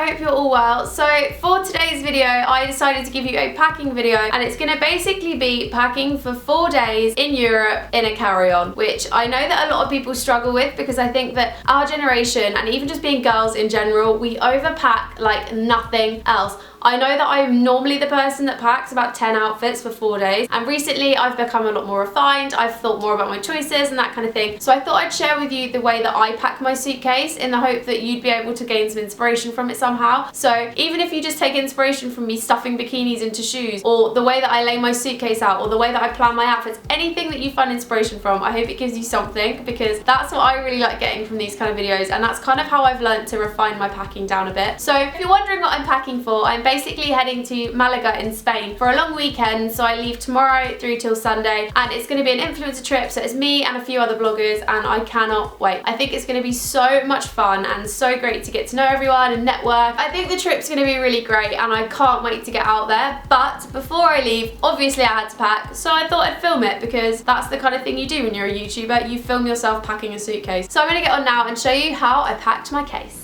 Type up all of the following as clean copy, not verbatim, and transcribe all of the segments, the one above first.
I hope you're all well. So for today's video, I decided to give you a packing video, and it's gonna basically be packing for 4 days in Europe in a carry-on, which I know that a lot of people struggle with because I think that our generation, and even just being girls in general, we overpack like nothing else. I know that I'm normally the person that packs about 10 outfits for 4 days, and recently I've become a lot more refined. I've thought more about my choices and that kind of thing. So I thought I'd share with you the way that I pack my suitcase in the hope that you'd be able to gain some inspiration from it somehow. So even if you just take inspiration from me stuffing bikinis into shoes, or the way that I lay my suitcase out, or the way that I plan my outfits, anything that you find inspiration from, I hope it gives you something, because that's what I really like getting from these kind of videos, and that's kind of how I've learned to refine my packing down a bit. So if you're wondering what I'm packing for, I'm basically heading to Malaga in Spain for a long weekend. So I leave tomorrow through till Sunday, and it's going to be an influencer trip, so it's me and a few other bloggers, and I cannot wait. I think it's going to be so much fun and so great to get to know everyone and network. I think the trip's going to be really great, and I can't wait to get out there. But before I leave, obviously I had to pack, so I thought I'd film it, because that's the kind of thing you do when you're a YouTuber. You film yourself packing a suitcase. So I'm going to get on now and show you how I packed my case.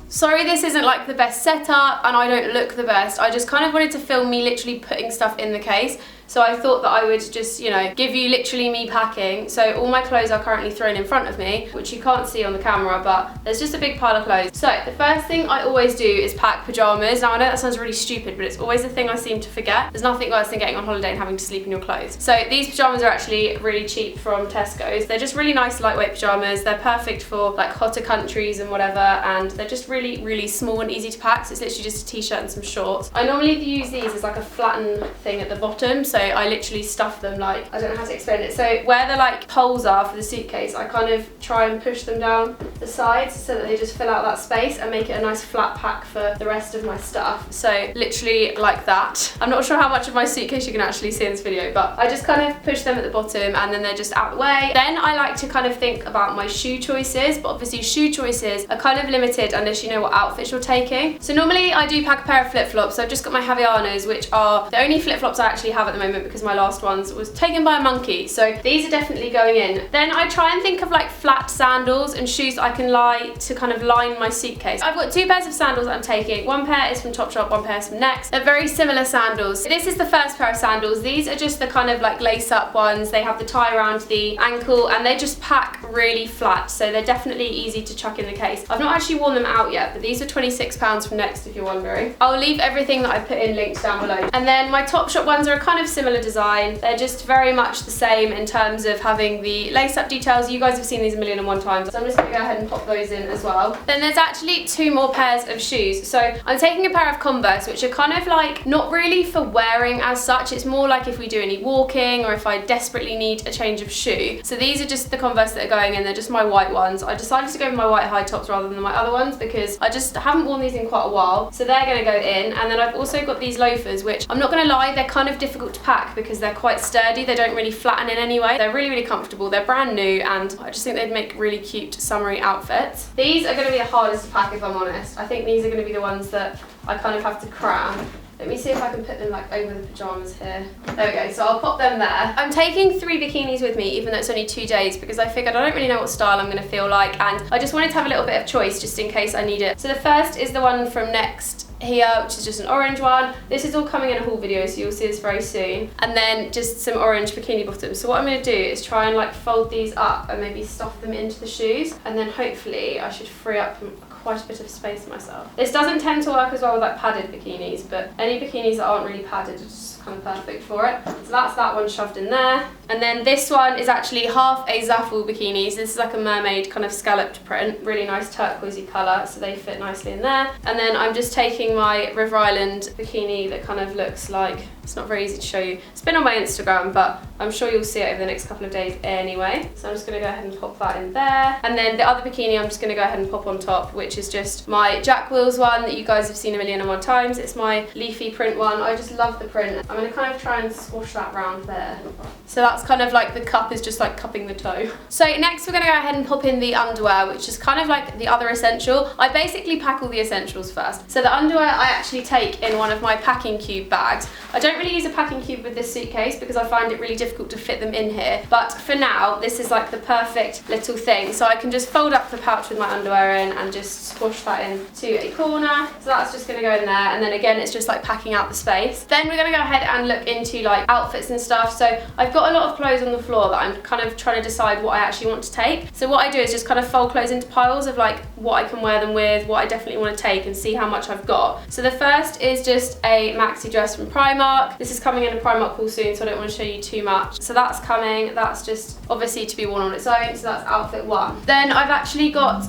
Sorry this isn't like the best setup and I don't look the best. I just kind of wanted to film me literally putting stuff in the case. So I thought that I would just, you know, give you literally me packing. So all my clothes are currently thrown in front of me, which you can't see on the camera, but there's just a big pile of clothes. So the first thing I always do is pack pajamas. Now I know that sounds really stupid, but it's always the thing I seem to forget. There's nothing worse than getting on holiday and having to sleep in your clothes. So these pajamas are actually really cheap from Tesco's. They're just really nice lightweight pajamas. They're perfect for like hotter countries and whatever, and they're just really, really small and easy to pack. So it's literally just a t-shirt and some shorts. I normally use these as like a flattened thing at the bottom, so I literally stuff them like, I don't know how to explain it. So where the like holes are for the suitcase, I kind of try and push them down the sides so that they just fill out that space and make it a nice flat pack for the rest of my stuff. So literally like that. I'm not sure how much of my suitcase you can actually see in this video, but I just kind of push them at the bottom and then they're just out the way. Then I like to kind of think about my shoe choices, but obviously shoe choices are kind of limited unless you know what outfits you're taking. So normally I do pack a pair of flip-flops. So I've just got my Havaianas, which are the only flip-flops I actually have at the moment because my last ones was taken by a monkey. So these are definitely going in. Then I try and think of like flat sandals and shoes that I can lie to kind of line my suitcase. I've got 2 pairs of sandals that I'm taking. One pair is from Topshop, one pair is from Next. They're very similar sandals. This is the first pair of sandals. These are just the kind of like lace-up ones. They have the tie around the ankle and they just pack really flat. So they're definitely easy to chuck in the case. I've not actually worn them out yet, but these are £26 from Next if you're wondering. I'll leave everything that I put in linked down below. And then my Topshop ones are a kind of similar design. They're just very much the same in terms of having the lace-up details. You guys have seen these a million and one times, so I'm just going to go ahead and pop those in as well. Then there's actually 2 more pairs of shoes. So I'm taking a pair of Converse, which are kind of like not really for wearing as such. It's more like if we do any walking or if I desperately need a change of shoe. So these are just the Converse that are going in. They're just my white ones. I decided to go with my white high tops rather than my other ones because I just haven't worn these in quite a while. So they're going to go in. And then I've also got these loafers, which I'm not going to lie, they're kind of difficult to pack because they're quite sturdy. They don't really flatten in anyway. They're really, really comfortable. They're brand new and I just think they'd make really cute summery outfits. These are going to be the hardest to pack if I'm honest. I think these are going to be the ones that I kind of have to cram. Let me see if I can put them like over the pajamas here. There we go, so I'll pop them there. I'm taking 3 bikinis with me, even though it's only 2 days, because I figured I don't really know what style I'm gonna feel like, and I just wanted to have a little bit of choice just in case I need it. So the first is the one from Next here, which is just an orange one. This is all coming in a haul video, so you'll see this very soon. And then just some orange bikini bottoms. So what I'm gonna do is try and like fold these up and maybe stuff them into the shoes, and then hopefully I should free up quite a bit of space for myself. This doesn't tend to work as well with like padded bikinis, but any bikinis that aren't really padded are just kind of perfect for it. So that's that one shoved in there. And then this one is actually half a Zaful bikinis. This is like a mermaid kind of scalloped print, really nice turquoisey colour, so they fit nicely in there. And then I'm just taking my River Island bikini that kind of looks like, it's not very easy to show you. It's been on my Instagram, but I'm sure you'll see it over the next couple of days anyway. So I'm just going to go ahead and pop that in there. And then the other bikini I'm just going to go ahead and pop on top, which is just my Jack Wills one that you guys have seen a million and one times. It's my leafy print one. I just love the print. I'm going to kind of try and squash that round there. So that's kind of like the cup is just like cupping the toe. So next we're going to go ahead and pop in the underwear, which is kind of like the other essential. I basically pack all the essentials first. So the underwear I actually take in one of my packing cube bags. I don't don't really use a packing cube with this suitcase because I find it really difficult to fit them in here, but for now this is like the perfect little thing. So I can just fold up the pouch with my underwear in and just squash that into a corner. So that's just going to go in there, and then again it's just like packing out the space. Then we're going to go ahead and look into like outfits and stuff. So I've got a lot of clothes on the floor that I'm kind of trying to decide what I actually want to take. So what I do is just kind of fold clothes into piles of like what I can wear them with, what I definitely want to take, and see how much I've got. So the first is just a maxi dress from Primark. This is coming in a Primark haul soon, so I don't want to show you too much. So that's coming, that's just obviously to be worn on its own, so that's outfit one. Then I've actually got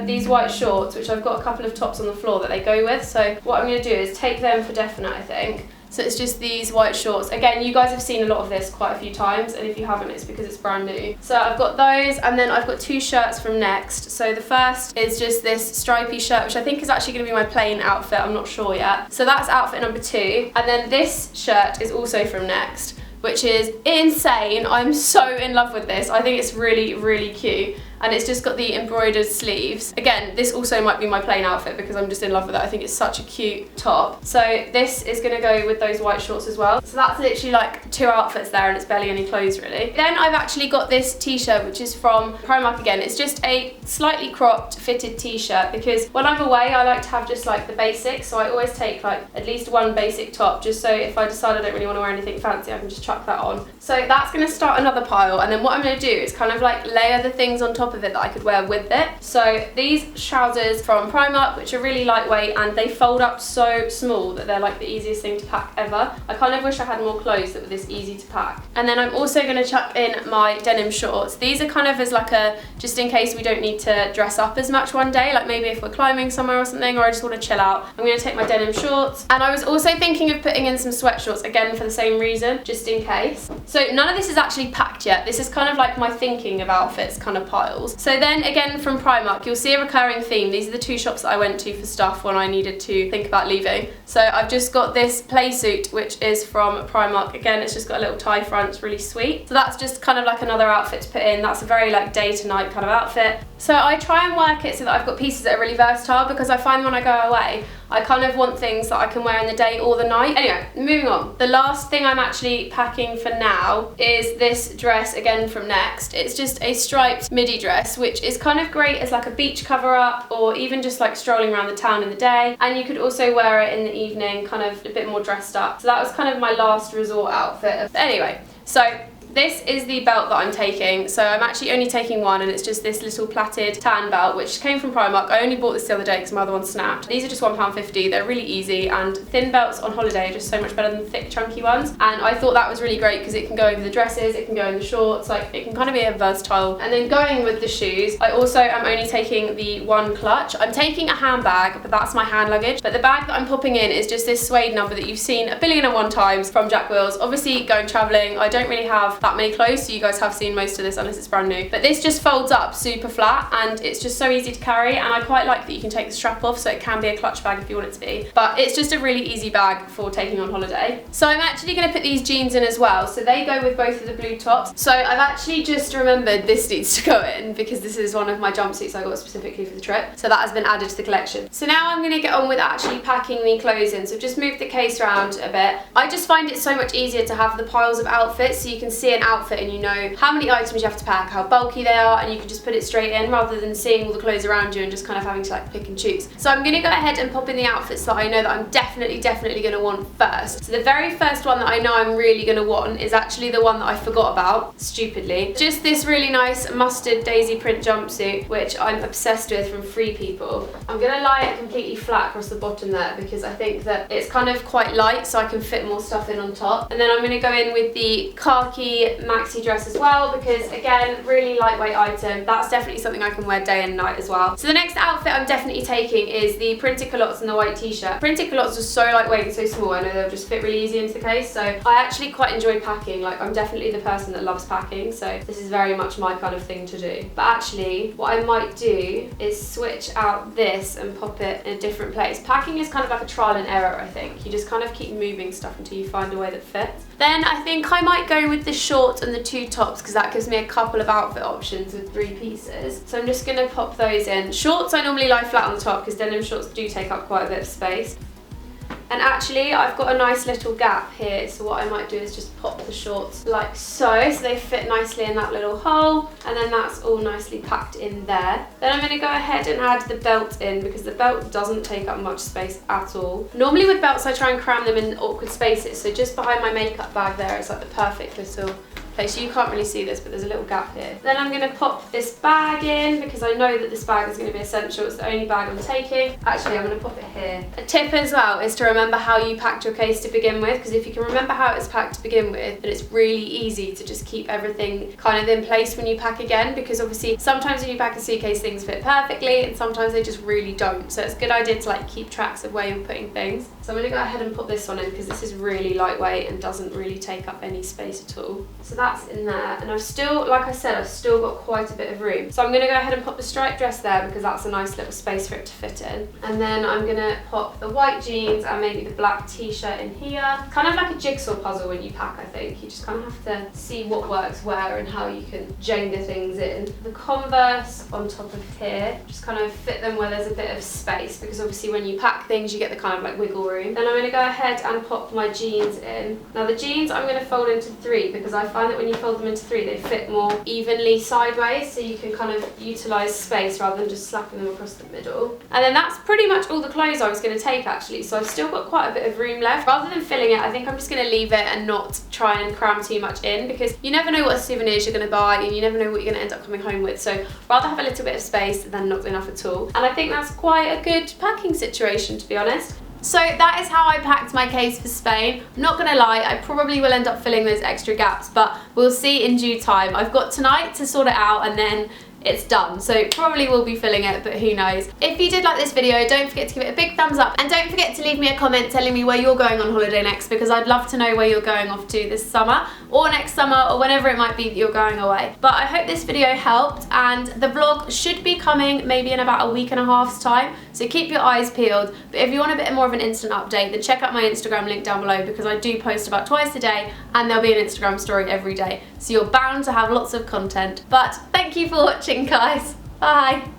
these white shorts, which I've got a couple of tops on the floor that they go with. So what I'm going to do is take them for definite, I think. So it's just these white shorts. Again, you guys have seen a lot of this quite a few times, and if you haven't, it's because it's brand new. So I've got those, and then I've got two shirts from Next. So the first is just this stripy shirt, which I think is actually going to be my plain outfit, I'm not sure yet. So that's outfit number 2. And then this shirt is also from Next, which is insane. I'm so in love with this. I think it's really, really cute. And it's just got the embroidered sleeves. Again, this also might be my plain outfit because I'm just in love with it. I think it's such a cute top. So this is gonna go with those white shorts as well. So that's literally like 2 outfits there, and it's barely any clothes really. Then I've actually got this t-shirt, which is from Primark again. It's just a slightly cropped fitted t-shirt because when I'm away, I like to have just like the basics. So I always take like at least one basic top, just so if I decide I don't really wanna wear anything fancy, I can just chuck that on. So that's gonna start another pile, and then what I'm gonna do is kind of like layer the things on top of it that I could wear with it. So these trousers from Primark, which are really lightweight, and they fold up so small that they're like the easiest thing to pack ever. I kind of wish I had more clothes that were this easy to pack. And then I'm also going to chuck in my denim shorts. These are kind of as like a, just in case we don't need to dress up as much one day, like maybe if we're climbing somewhere or something, or I just want to chill out. I'm going to take my denim shorts, and I was also thinking of putting in some sweatshorts, again for the same reason, just in case. So none of this is actually packed yet. This is kind of like my thinking of outfits kind of piles. So then again from Primark, you'll see a recurring theme. These are the 2 shops that I went to for stuff when I needed to think about leaving. So I've just got this play suit, which is from Primark. Again, it's just got a little tie front, it's really sweet. So that's just kind of like another outfit to put in. That's a very like day to night kind of outfit. So I try and work it so that I've got pieces that are really versatile, because I find when I go away, I kind of want things that I can wear in the day or the night. Anyway, moving on. The last thing I'm actually packing for now is this dress, again from Next. It's just a striped midi dress, which is kind of great as like a beach cover up, or even just like strolling around the town in the day. And you could also wear it in the evening, kind of a bit more dressed up. So that was kind of my last resort outfit. But anyway, so this is the belt that I'm taking. So I'm actually only taking one, and it's just this little plaited tan belt, which came from Primark. I only bought this the other day because my other one snapped. These are just £1.50. They're really easy, and thin belts on holiday are just so much better than thick, chunky ones. And I thought that was really great because it can go over the dresses, it can go in the shorts, like it can kind of be a versatile. And then going with the shoes, I also am only taking the one clutch. I'm taking a handbag, but that's my hand luggage. But the bag that I'm popping in is just this suede number that you've seen 1,000,001 times from Jack Wills. Obviously, going traveling, I don't really have that many clothes, so you guys have seen most of this unless it's brand new. But this just folds up super flat, and it's just so easy to carry, and I quite like that you can take the strap off, so it can be a clutch bag if you want it to be. But it's just a really easy bag for taking on holiday. So I'm actually going to put these jeans in as well, so they go with both of the blue tops. So I've actually just remembered this needs to go in because this is one of my jumpsuits I got specifically for the trip, so that has been added to the collection. So now I'm going to get on with actually packing the clothes in. So just move the case around a bit. I just find it so much easier to have the piles of outfits, so you can see an outfit and you know how many items you have to pack, how bulky they are, and you can just put it straight in rather than seeing all the clothes around you and just kind of having to like pick and choose. So I'm going to go ahead and pop in the outfits that I know that I'm definitely going to want first. So the very first one that I know I'm really going to want is actually the one that I forgot about, stupidly. Just this really nice mustard daisy print jumpsuit, which I'm obsessed with, from Free People. I'm going to lie it completely flat across the bottom there because I think that it's kind of quite light, so I can fit more stuff in on top. And then I'm going to go in with the khaki maxi dress as well, because again, really lightweight item. That's definitely something I can wear day and night as well. So the next outfit I'm definitely taking is the printed culottes and the white t-shirt. Printed culottes are so lightweight and so small, I know they'll just fit really easy into the case, so I actually quite enjoy packing. Like, I'm definitely the person that loves packing, so this is very much my kind of thing to do. But actually, what I might do is switch out this and pop it in a different place. Packing is kind of like a trial and error, I think. You just kind of keep moving stuff until you find a way that fits. Then I think I might go with the shorts and the two tops, because that gives me a couple of outfit options with 3 pieces. So I'm just going to pop those in. Shorts I normally lie flat on the top because denim shorts do take up quite a bit of space. And actually I've got a nice little gap here, so what I might do is just pop the shorts like so they fit nicely in that little hole, and then that's all nicely packed in there. Then I'm going to go ahead and add the belt in, because the belt doesn't take up much space at all. Normally with belts I try and cram them in awkward spaces, so just behind my makeup bag there it's like the perfect little place. You can't really see this, but there's a little gap here. Then I'm going to pop this bag in, because I know that this bag is going to be essential. It's the only bag I'm taking. Actually, I'm going to pop it here. A tip as well is to remember how you packed your case to begin with, because if you can remember how it's packed to begin with, then it's really easy to just keep everything kind of in place when you pack again, because obviously sometimes when you pack a suitcase things fit perfectly and sometimes they just really don't. So it's a good idea to like keep tracks of where you're putting things. So I'm going to go ahead and put this one in, because this is really lightweight and doesn't really take up any space at all. So that's in there, and I've still, like I said, I've still got quite a bit of room. So I'm going to go ahead and pop the striped dress there, because that's a nice little space for it to fit in. And then I'm going to pop the white jeans and maybe the black t-shirt in here. It's kind of like a jigsaw puzzle when you pack, I think. You just kind of have to see what works where and how you can Jenga things in. The Converse on top of here, just kind of fit them where there's a bit of space, because obviously when you pack things you get the kind of like wiggle room. Then I'm going to go ahead and pop my jeans in. Now the jeans I'm going to fold into 3, because I find that when you fold them into 3 they fit more evenly sideways, so you can kind of utilise space rather than just slapping them across the middle. And then that's pretty much all the clothes I was going to take actually, so I've still got quite a bit of room left. Rather than filling it, I think I'm just going to leave it and not try and cram too much in, because you never know what souvenirs you're going to buy and you never know what you're going to end up coming home with, so rather have a little bit of space than not enough at all. And I think that's quite a good packing situation, to be honest. So that is how I packed my case for Spain. I'm not gonna lie, I probably will end up filling those extra gaps, but we'll see in due time. I've got tonight to sort it out and then it's done, so probably will be filling it, but who knows. If you did like this video, don't forget to give it a big thumbs up, and don't forget to leave me a comment telling me where you're going on holiday next, because I'd love to know where you're going off to this summer or next summer or whenever it might be that you're going away. But I hope this video helped, and the vlog should be coming maybe in about a week and a half's time, so keep your eyes peeled. But if you want a bit more of an instant update, then check out my Instagram link down below, because I do post about twice a day and there'll be an Instagram story every day, so you're bound to have lots of content. But thank you for watching, guys. Bye.